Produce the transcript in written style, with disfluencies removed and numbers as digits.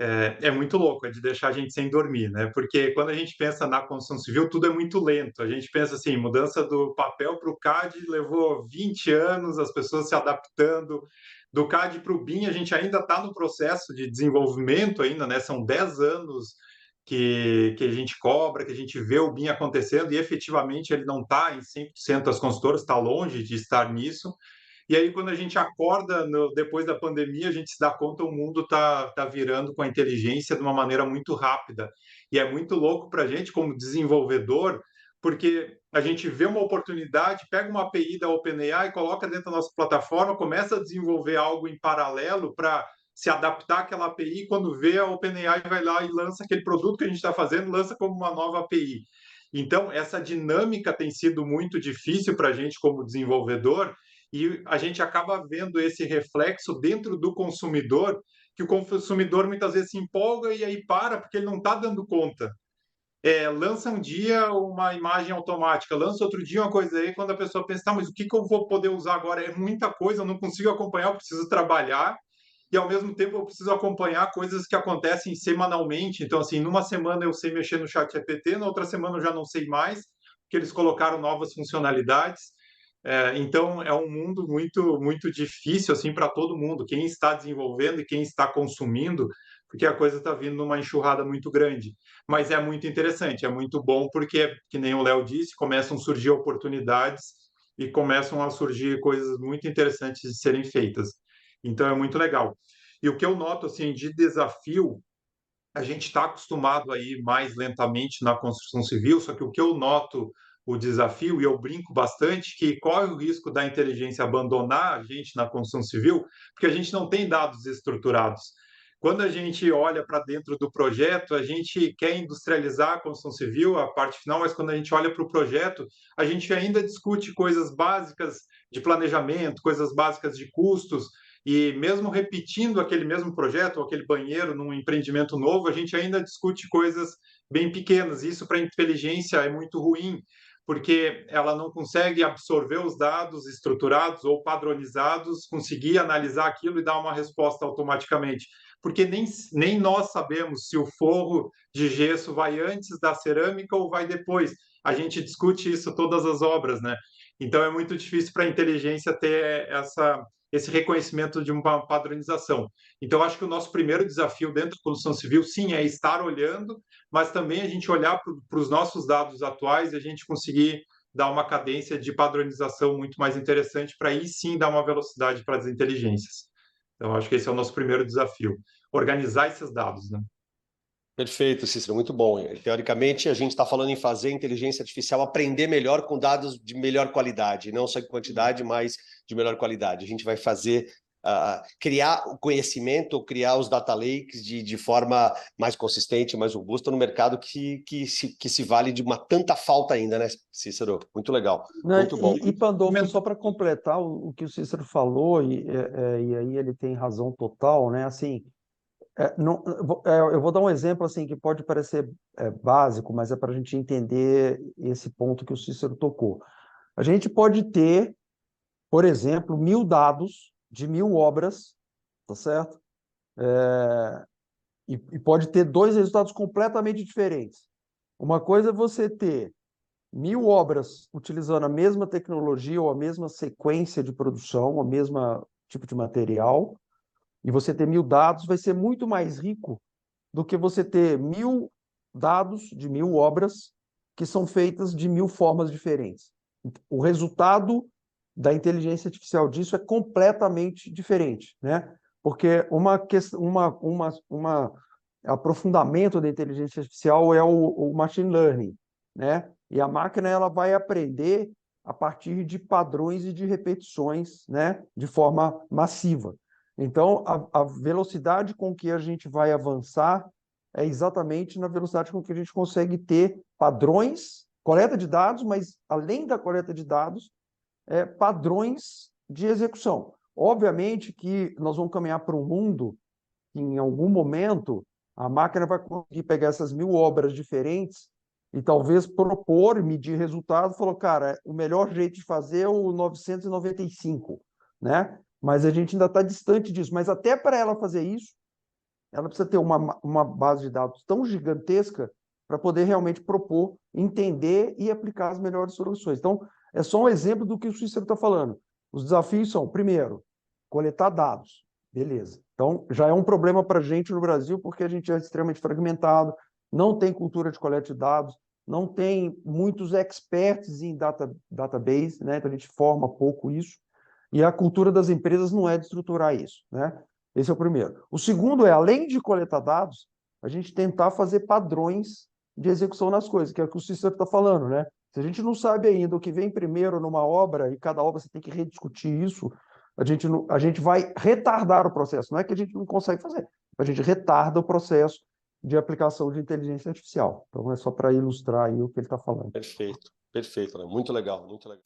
É muito louco, é de deixar a gente sem dormir, né? Porque quando a gente pensa na construção civil, tudo é muito lento. A gente pensa assim, mudança do papel para o CAD levou 20 anos, as pessoas se adaptando. Do CAD para o BIM, a gente ainda está no processo de desenvolvimento ainda, né? São 10 anos que a gente cobra, que a gente vê o BIM acontecendo e efetivamente ele não está em 100% das consultoras, está longe de estar nisso. E aí, quando a gente acorda depois da pandemia, a gente se dá conta o mundo tá virando com a inteligência de uma maneira muito rápida. E é muito louco para a gente, como desenvolvedor, porque a gente vê uma oportunidade, pega uma API da OpenAI, coloca dentro da nossa plataforma, começa a desenvolver algo em paralelo para se adaptar àquela API. Quando vê, a OpenAI vai lá e lança aquele produto que a gente está fazendo, lança como uma nova API. Então, essa dinâmica tem sido muito difícil para a gente como desenvolvedor, e a gente acaba vendo esse reflexo dentro do consumidor, que o consumidor muitas vezes se empolga e aí para, porque ele não está dando conta. Lança um dia uma imagem automática, lança outro dia uma coisa aí, quando a pessoa pensa, tá, mas o que que eu vou poder usar agora? É muita coisa, eu não consigo acompanhar, eu preciso trabalhar, e ao mesmo tempo eu preciso acompanhar coisas que acontecem semanalmente. Então, assim, numa semana eu sei mexer no chat GPT, na outra semana eu já não sei mais, porque eles colocaram novas funcionalidades. Então, é um mundo muito, muito difícil assim para todo mundo, quem está desenvolvendo e quem está consumindo, porque a coisa está vindo numa enxurrada muito grande. Mas é muito interessante, é muito bom, porque, que nem o Léo disse, começam a surgir oportunidades e começam a surgir coisas muito interessantes de serem feitas. Então, é muito legal. E o que eu noto assim de desafio, a gente está acostumado a ir mais lentamente na construção civil, só que o que eu noto o desafio, e eu brinco bastante, que corre o risco da inteligência abandonar a gente na construção civil, porque a gente não tem dados estruturados. Quando a gente olha para dentro do projeto, a gente quer industrializar a construção civil, a parte final, mas quando a gente olha para o projeto, a gente ainda discute coisas básicas de planejamento, coisas básicas de custos, e mesmo repetindo aquele mesmo projeto, ou aquele banheiro num empreendimento novo, a gente ainda discute coisas bem pequenas. Isso para a inteligência é muito ruim, porque ela não consegue absorver os dados estruturados ou padronizados, conseguir analisar aquilo e dar uma resposta automaticamente. Porque nem nós sabemos se o forro de gesso vai antes da cerâmica ou vai depois. A gente discute isso todas as obras, né? Então é muito difícil para a inteligência ter esse reconhecimento de uma padronização. Então, acho que o nosso primeiro desafio dentro da construção civil, sim, é estar olhando, mas também a gente olhar para os nossos dados atuais e a gente conseguir dar uma cadência de padronização muito mais interessante para aí sim dar uma velocidade para as inteligências. Então, acho que esse é o nosso primeiro desafio, organizar esses dados, né? Perfeito, Cícero, muito bom. Teoricamente, a gente está falando em fazer a inteligência artificial aprender melhor com dados de melhor qualidade, não só em quantidade, mas de melhor qualidade. A gente vai fazer, criar o conhecimento, criar os data lakes de forma mais consistente, mais robusta no mercado que se vale de uma tanta falta ainda, né, Cícero? Muito legal, Né, muito bom. Pandolfo, só para completar o que o Cícero falou, e aí ele tem razão total, né? Assim, eu vou dar um exemplo assim que pode parecer básico, mas é para a gente entender esse ponto que o Cícero tocou. A gente pode ter, por exemplo, 1.000 dados de 1.000 obras, tá certo? E pode ter dois resultados completamente diferentes. Uma coisa é você ter 1.000 obras utilizando a mesma tecnologia ou a mesma sequência de produção, o mesmo tipo de material, e você ter 1.000 dados vai ser muito mais rico do que você ter 1.000 dados de 1.000 obras que são feitas de 1.000 formas diferentes. O resultado da inteligência artificial disso é completamente diferente, né? Porque uma aprofundamento da inteligência artificial é o machine learning, né? E a máquina ela vai aprender a partir de padrões e de repetições, né? De forma massiva. Então, a velocidade com que a gente vai avançar é exatamente na velocidade com que a gente consegue ter padrões, coleta de dados, mas além da coleta de dados, padrões de execução. Obviamente que nós vamos caminhar para um mundo que, em algum momento, a máquina vai conseguir pegar essas 1.000 obras diferentes e talvez propor, medir resultado, falou, cara, o melhor jeito de fazer é o 995, né? Mas a gente ainda está distante disso. Mas até para ela fazer isso, ela precisa ter uma base de dados tão gigantesca para poder realmente propor, entender e aplicar as melhores soluções. Então, é só um exemplo do que o Cícero está falando. Os desafios são, primeiro, coletar dados. Beleza. Então, já é um problema para a gente no Brasil, porque a gente é extremamente fragmentado, não tem cultura de coleta de dados, não tem muitos experts em database, né? Então a gente forma pouco isso, e a cultura das empresas não é de estruturar isso, né? Esse é o primeiro. O segundo é, além de coletar dados, a gente tentar fazer padrões de execução nas coisas, que é o que o Cícero está falando, né? Se a gente não sabe ainda o que vem primeiro numa obra, e cada obra você tem que rediscutir isso, a gente vai retardar o processo. Não é que a gente não consegue fazer, a gente retarda o processo de aplicação de inteligência artificial. Então, é só para ilustrar aí o que ele está falando. Perfeito, perfeito, né? Muito legal, muito legal.